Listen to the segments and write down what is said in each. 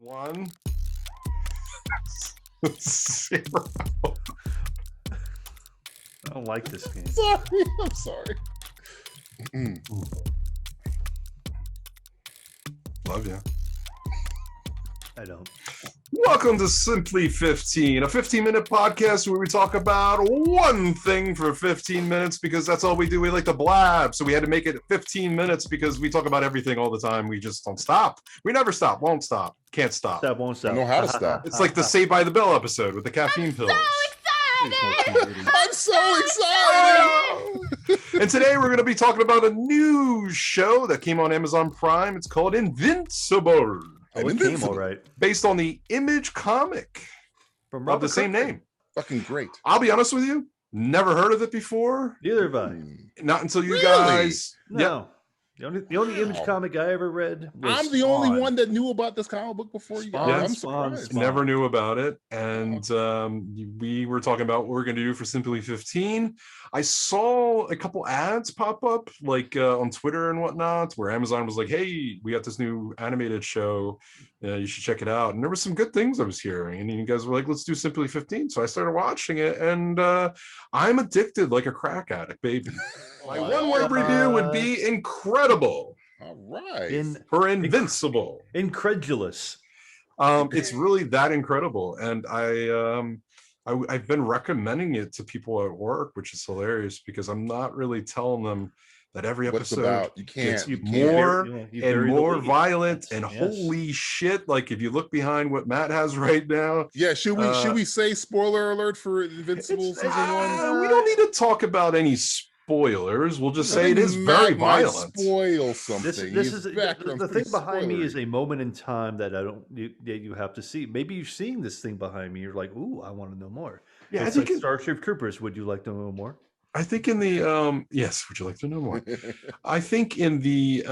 1 0. I don't like this game. I'm sorry. Love you. I don't. Welcome to Simply 15, a 15-minute podcast where we talk about one thing for 15 minutes because that's all we do. We like to blab, so we had to make it 15 minutes because we talk about everything all the time. We just don't stop. We never stop, won't stop, can't stop. Stop, won't stop. I know how to stop. It's like the Saved by the Bell episode with the caffeine pills. I'm so excited! And today we're going to be talking about a new show that came on Amazon Prime. It's called Invincible. Oh, it came all right. Based on the Image comic From of the same name. Fucking great. I'll be honest with you, never heard of it before. Neither have I. Not until you Really? guys. No. The only Image comic I ever read was I'm the only one that knew about this comic book before you guys. Yeah. I'm surprised. Spawn. Never knew about it. And we were talking about what we're going to do for Simply 15. I saw a couple ads pop up like on Twitter and whatnot, where Amazon was like, hey, we got this new animated show. You should check it out. And there were some good things I was hearing. And you guys were like, let's do Simply 15. So I started watching it. And I'm addicted like a crack addict, baby. My one-word review would be incredible. All right. For Invincible. Incredulous. It's really that incredible, and I've been recommending it to people at work, which is hilarious because I'm not really telling them that every What it's episode about. You can't. gets You can't. more You and bury the more lead. violent, and Yes. holy shit! Like if you look behind what Matt has right now, Yeah, should we say spoiler alert for Invincible season one? we don't need to talk about any spoilers. We'll just say it is very Matt might violent. Spoil something. This His is background's the pretty thing behind me spoilery. is a moment in time that you have to see. Maybe you're seeing this thing behind me. You're like, ooh, I want to know more. Yeah, I It's think like Starship Troopers. Would you like to know more? I think in the yes, would you like to know more? I think in the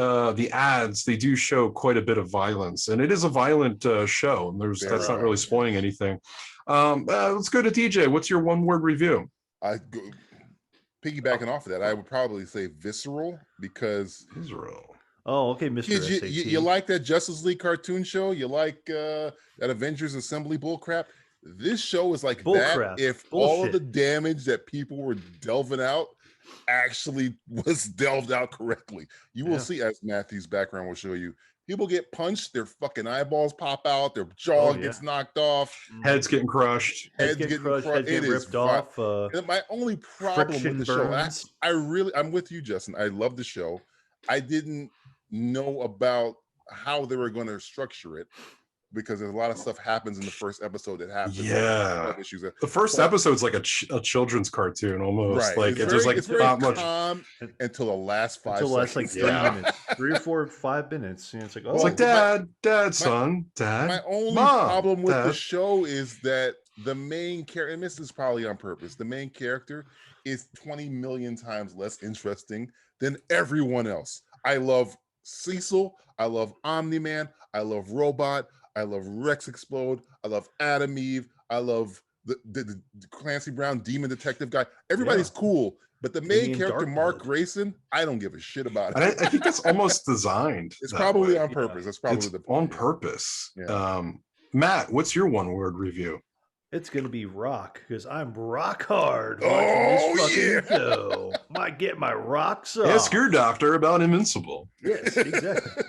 ads they do show quite a bit of violence, and it is a violent show. And that's not really spoiling anything. Let's go to DJ. What's your one-word review? Piggybacking off of that, I would probably say visceral because Israel. Oh, okay, Mr. kids, SAT. you like that Justice League cartoon show? You like that Avengers Assembly bullcrap? This show is like Bullcrap. that if all of Bullshit. the damage that people were delving out actually was delved out correctly. You will see, as Matthew's background will show you, people get punched, their fucking eyeballs pop out, their jaw gets knocked off, Heads getting crushed. Heads getting crushed, heads getting ripped off. And my only problem with the show, burns. I'm with you, Justin. I love the show. I didn't know about how they were going to structure it because there's a lot of stuff happens in the first episode that happens. Yeah. Issues. The first episode's like a children's cartoon almost. Right. Like It's there's very not much. calm until the last 5 Until the last seconds. like 3 minutes, 3 or 4, 5 minutes. And it's like, oh, It's like dad, son, dad. My only Mom, problem with the Dad. show is that the main character, and this is probably on purpose, the main character is 20 million times less interesting than everyone else. I love Cecil. I love Omni-Man. I love Robot. I love Rex Explode. I love Adam Eve. I love the Clancy Brown demon detective guy. Everybody's cool, but the main Damien character, Darkblood. Mark Grayson, I don't give a shit about And it. I think that's almost designed. It's that probably way. on purpose. That's probably It's the on point. purpose. Yeah. Matt, what's your one-word review? it's gonna be rock because I'm rock hard watching Oh, this fucking show. Might get my rocks off. Ask your doctor about Invincible. Yes, exactly.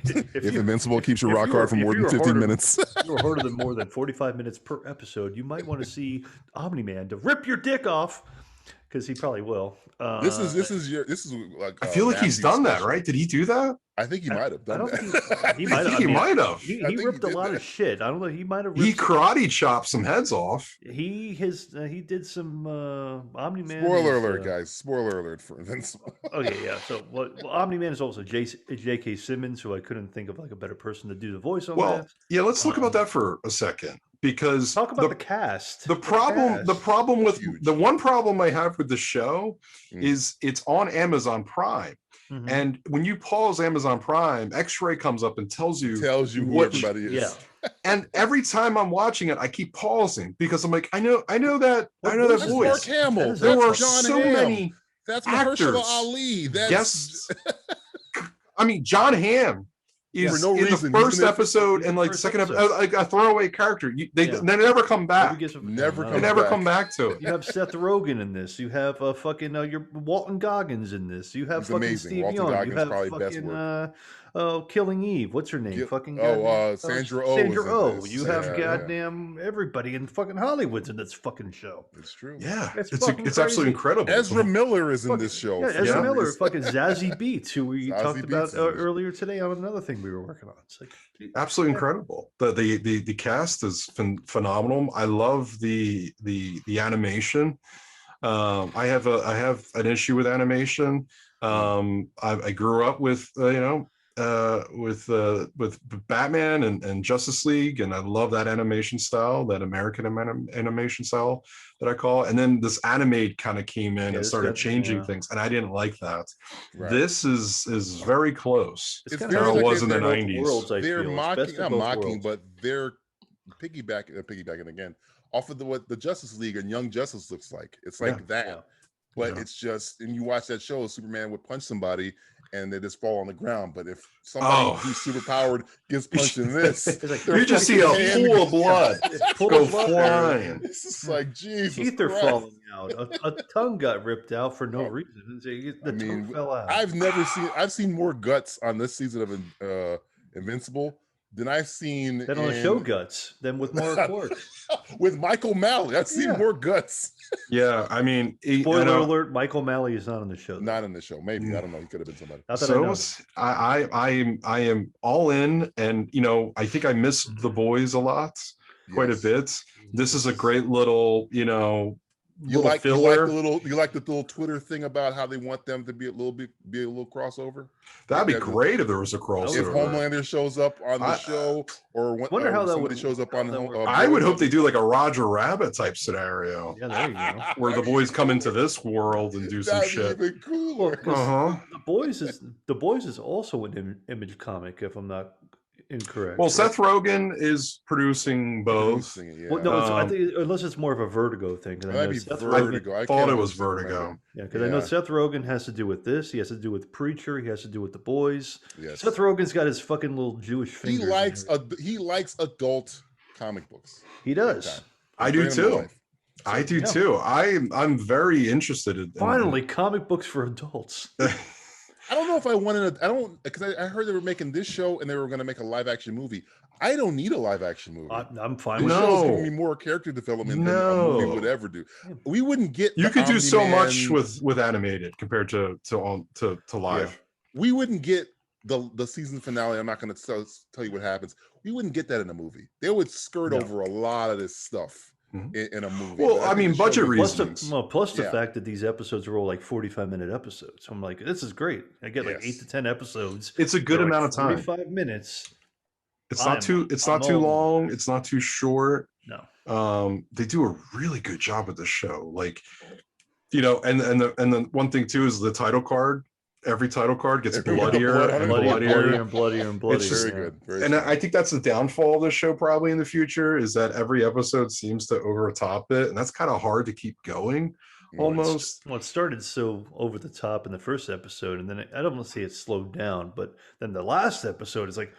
If Invincible keeps you if rock you hard were- for if more you than were 15 harder- minutes. If you're harder than more than 45 minutes per episode, you might want to see Omni-Man to rip your dick off because he probably will. This is like I feel like he's Matthew's done that, special. right? Did he do that? I think he might have I done don't that. think he I might think have. he might have. He I think he ripped a did lot that. of shit. I don't know. He might have. He ripped some- karate chopped some heads off. He did some Omni-Man. Spoiler is, alert, guys! Spoiler alert for Invincible. Okay, yeah. So well, Omni-Man is also J.K. Simmons, who I couldn't think of like a better person to do the voice on Well, that. yeah, let's talk about that for a second because Talk about the cast. the problem with Huge. the one problem I have with the show Mm. is it's on Amazon Prime. Mhm. And when you pause Amazon Prime, X-Ray comes up and tells you Tells you who what- everybody is. Yeah. and every time I'm watching it, I keep pausing because I'm like, I know that That's voice. Mark Hamill. That is There are That's John so Hamm. many That's Mahershala actors. Ali. That's guests. I mean, John Hamm He's For no in reason. the He's first in it- episode he's and the like first second episode. like a throwaway character. They Yeah. never come back. Nobody gives a- Never no, They comes never back. come back to it. You have Seth Rogen in this. You have fucking your Walton Goggins in this. You have He's fucking amazing. Steve Walton Young. Goggins you have probably best fucking Killing Eve. What's her name? Gil- fucking oh, goddamn- Sandra Oh Sandra is in Oh. this. You have Yeah, goddamn everybody in fucking Hollywood's in this fucking show. It's true. Yeah, It's it's fucking absolutely crazy. incredible. Ezra Miller is in this show. Yeah, for Ezra some Miller, reason. fucking Zazie Beetz, who we Zazie talked Beetz about is in this. earlier today on another thing we were working on. It's like Absolutely incredible. The cast is phenomenal. I love the animation. I have an issue with animation. I grew up with with Batman and Justice League, and I love that animation style, that American animation style that I call. And then this animate kind of came in and it's started got- changing yeah. things, and I didn't like that. Right. This is very close. It's It's kind very how it like was in the both 90s. worlds, I They're feel. It's mocking, best of not both mocking, worlds. but they're piggybacking again off of what the Justice League and Young Justice looks like. It's like Yeah. that, Yeah. but Yeah. it's just, and you watch that show, Superman would punch somebody and they just fall on the ground. But if somebody who's super powered gets punched in this, It's like their You just see fucking a hand pool of blood Pool go of blood. flying. It's just like Jesus. Teeth are Christ. falling out. A tongue got ripped out for no Oh, reason. The I mean, tongue fell out. I've seen more guts on this season of Invincible than I've seen Then on the show Guts, then with Mark Clark. with Michael Malley. I've seen Yeah. more guts. Yeah, I mean, Spoiler alert: Michael Malley is not on the show. though. Not in the show. Maybe I don't know. He could have been somebody. Not that I know. So I am all in, and I think I missed the boys a lot, quite Yes. a bit. This is a great little You little like filler. you like the little Twitter thing about how they want them to be a little crossover. That'd be Yeah, great if there was a If crossover. Homelander shows up on the show, or when Wonder how that somebody would- shows up how on, that would- I would hope they do like a Roger Rabbit type scenario Yeah, there you go. where the boys come into this world and do some That'd shit. be even cooler. Well, 'cause Uh-huh. The Boys is also an Image comic, if I'm not incorrect. Well, right? Seth Rogen is producing both. Producing it, yeah. Well, no, I Um, think unless it's more of a Vertigo thing. 'Cause I That'd know be Seth Vertigo. Rogen, I thought can't it was remember. Vertigo. yeah, because I know Yeah. Seth Rogen has to do with this. He has to do with Preacher. He has to do with The Boys. Yes. Seth Rogen's got his fucking little Jewish He fingers. he likes adult comic books. He does. I do Bring him to too. life. I do Yeah. too. I'm very interested in Finally, comic books for adults. I don't know if I wanted to. I don't, because I heard they were making this show and they were going to make a live action movie. I don't need a live action movie. I'm fine The with No. show's giving me more character development than a movie would ever do. We wouldn't get. You the could do so much Omni-Man- with animated compared to live. We wouldn't get the season finale. I'm not going to tell you what happens. We wouldn't get that in a movie. They would skirt No. over a lot of this stuff Mhm. in a movie. Well, But I think mean, the show budget would- reasons. Plus the Yeah. fact that these episodes are all like 45-minute episodes. So I'm like, this is great. I get like Yes. 8 to 10 episodes. It's a good They're like amount of time. 45 minutes. It's not too I'm all long. over. It's not too short. No. They do a really good job with the show. Like, and the one thing too is the title card. Every title card gets Every- bloodier blood and on it. Bloodier bloodier. and bloodier and bloodier. just- Very good. Very And smart. I think that's the downfall of the show probably in the future is that every episode seems to overtop it, and that's kind of hard to keep going. Almost. Well, it started so over the top in the first episode, and then I don't want to say it slowed down, but then the last episode is like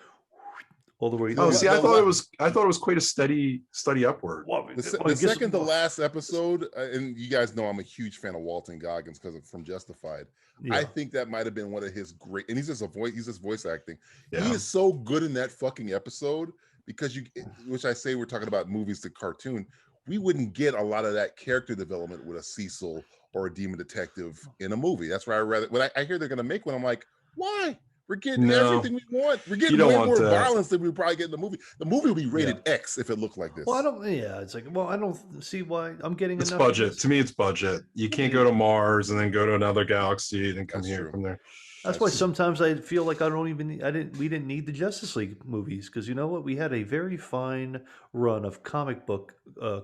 all the way. Oh, Yeah, see, I the thought la- it was quite a steady upward. Well, The I guess- second to last episode, and you guys know I'm a huge fan of Walton Goggins from Justified. yeah. I think that might have been one of his great, and he's just voice acting. He Yeah. is so good in that fucking episode because which I say we're talking about movies to cartoon. We wouldn't get a lot of that character development with a Cecil or a demon detective in a movie. That's why when I hear they're going to make one, I'm like, why? We're getting No. everything we want. We're You getting don't way want more that. violence than we would probably get in the movie. The movie would be rated X if it looked like this. Well, I don't. Yeah, it's like. Well, I don't see why I'm getting. It's enough of budget. this. To me, it's budget. You can't go to Mars and then go to another galaxy and then come That's here true. from there. That's why sometimes I feel like we didn't need the Justice League movies because you know what? We had a very fine run of comic book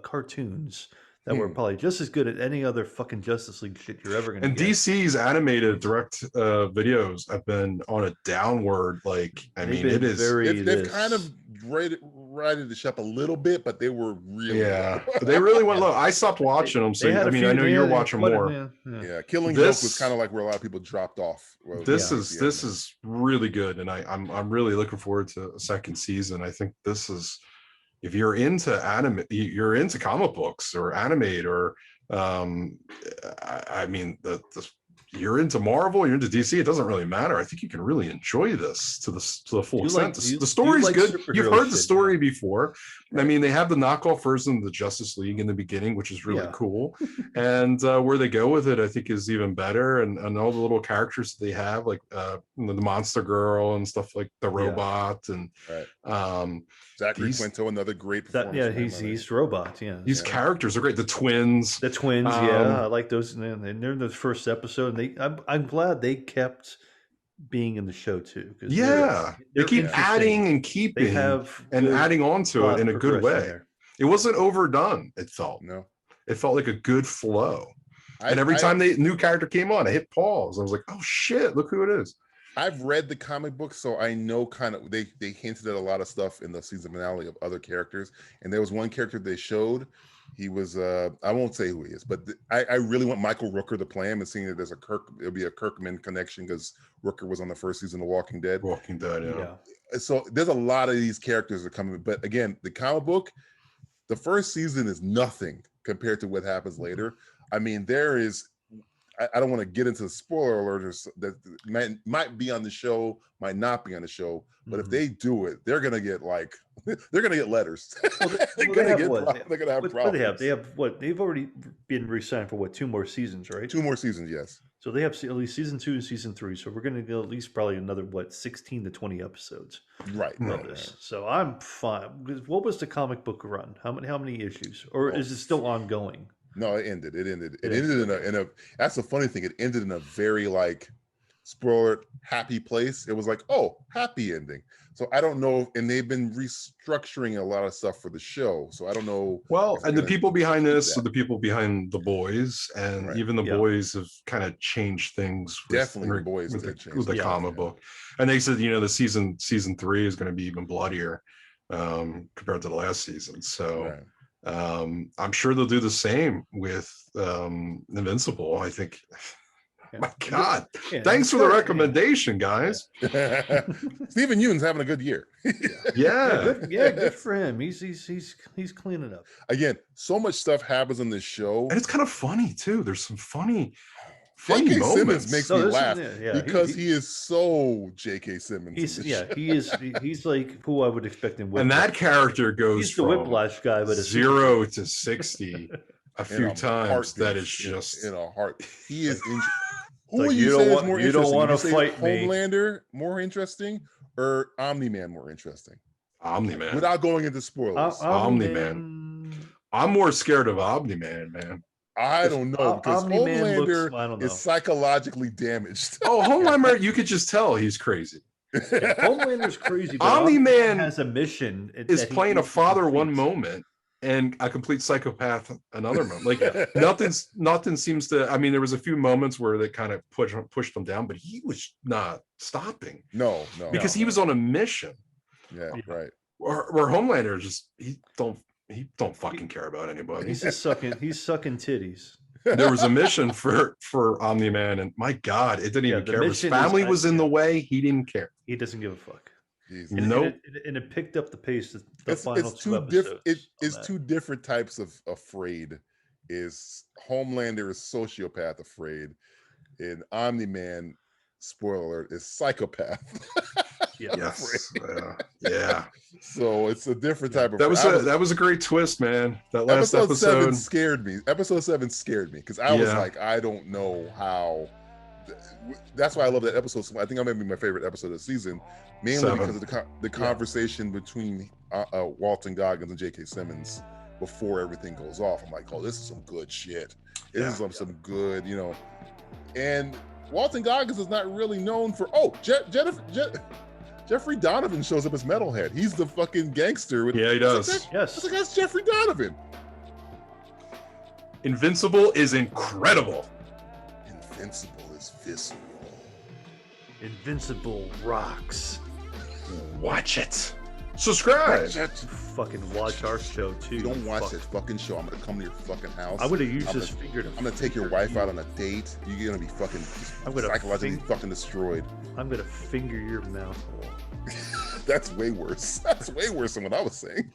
cartoons that were probably just as good at any other fucking Justice League shit you're ever gonna And get. DC's animated direct videos have been on a downward, like, I They've mean, been it is. They've kind of righted the ship a little bit, but they were really Yeah, low. they really went low. I stopped watching them, so They had I a mean, few- I know they you're had watching quite a- more. Yeah, Killing This- Joke was kind of like where a lot of people dropped off. This is really good, and I'm really looking forward to a second season. I think this is, if you're into anime, you're into comic books or animate, or I mean, you're into Marvel, you're into DC, it doesn't really matter. I think you can really enjoy this to the full extent. The story's good. You've heard the story before. Right. I mean, they have the knockoff version of the Justice League in the beginning, which is really cool. And where they go with it, I think, is even better. And all the little characters that they have, like the Monster Girl and stuff, like the robot, and Zachary Quinto, another great performance. He's robot. Yeah, these characters are great. The twins, I like those. And they're in the first episode. And I'm glad they kept being in the show too. They keep adding and keeping and adding on to it in a good way. There. It wasn't overdone. It felt it felt like a good flow. And every time new character came on, I hit pause. I was like, oh shit, look who it is. I've read the comic book, so I know kind of they hinted at a lot of stuff in the season finale of other characters. And there was one character they showed. He was I won't say who he is, but I really want Michael Rooker to play him, and seeing that there's it'll be a Kirkman connection because Rooker was on the first season of Walking Dead. So there's a lot of these characters that are coming, but again, the comic book, the first season is nothing compared to what happens later. I mean, there is. I don't want to get into the spoiler alerts that might be on the show, might not be on the show, but if they do it, they're gonna get letters. They're gonna have problems. They have what? They've already been re-signed for 2 more seasons, right? 2 more seasons, yes. So they have at least season 2 and season 3. So we're gonna go at least probably another 16 to 20 episodes. Right. So I'm fine. What was the comic book run? How many issues, or is it still ongoing? No, it ended. It ended in a. That's the funny thing. It ended in a very spoiler happy place. It was like, oh, happy ending. So I don't know, and they've been restructuring a lot of stuff for the show. So I don't know. Well, and the people behind this are the people behind The Boys, and even The Boys have kind of changed things. Definitely, The Boys with the comic book, and they said the season 3 is going to be even bloodier compared to the last season. So. Right. I'm sure they'll do the same with Invincible. I think. My God! Thanks for the recommendation, guys. Stephen Ewan's having a good year. Good for him. He's cleaning up. Again, so much stuff happens on this show, and it's kind of funny too. There's some funny J.K. moments. Simmons makes me laugh because he is so J.K. Simmons. He's like who I would expect in Whiplash. And that character goes from the Whiplash guy, but 0 to 60 a few times. That is just in a heart. He is. Who like, you say is more interesting? You don't want to fight me. Homelander more interesting or Omni-Man more interesting? Omni-Man. Without going into spoilers. Omni-Man. I'm more scared of Omni-Man, man. I don't know, because Homelander is psychologically damaged. Oh, Homelander, you could just tell he's crazy. Homelander's crazy, but Omni-Man has a mission. Is playing a father one moment and a complete psychopath another moment. Like nothing seems to. I mean, there was a few moments where they kind of pushed him down, but he was not stopping. No, because he was on a mission. Yeah, right. Where Homelander just he don't fucking care about anybody. He's just sucking titties. There was a mission for Omni-Man, and my God, it didn't even care. His family was in the way. He didn't care. He doesn't give a fuck. Nope. And it picked up the pace. The final 2 episodes. It's 2 different types of afraid. Is Homelander is sociopath afraid, and Omni-Man, spoiler alert, is psychopath. Yes. So it's a different type of. That was a great twist, man. That last episode 7 scared me. Episode 7 scared me because I was like, I don't know how. That's why I love that episode. I think that might be my favorite episode of the season, mainly because of the conversation between Walton Goggins and J.K. Simmons before everything goes off. I'm like, oh, this is some good shit. This is some good, And Walton Goggins is not really known for. Oh, Jeffrey Donovan shows up as Metalhead. He's the fucking gangster. He does. Yes. That's Jeffrey Donovan. Invincible is incredible. Invincible is visceral. Invincible rocks. Watch it. Subscribe. Watch it. Fucking watch our show too. You don't watch Fuck. that fucking show, I'm gonna come to your fucking house. I'm gonna use I'm this gonna- finger to. I'm gonna take your wife out on a date. You're gonna be fucking I'm gonna psychologically fucking destroyed. I'm gonna finger your mouth hole. That's way worse. That's way worse than what I was saying.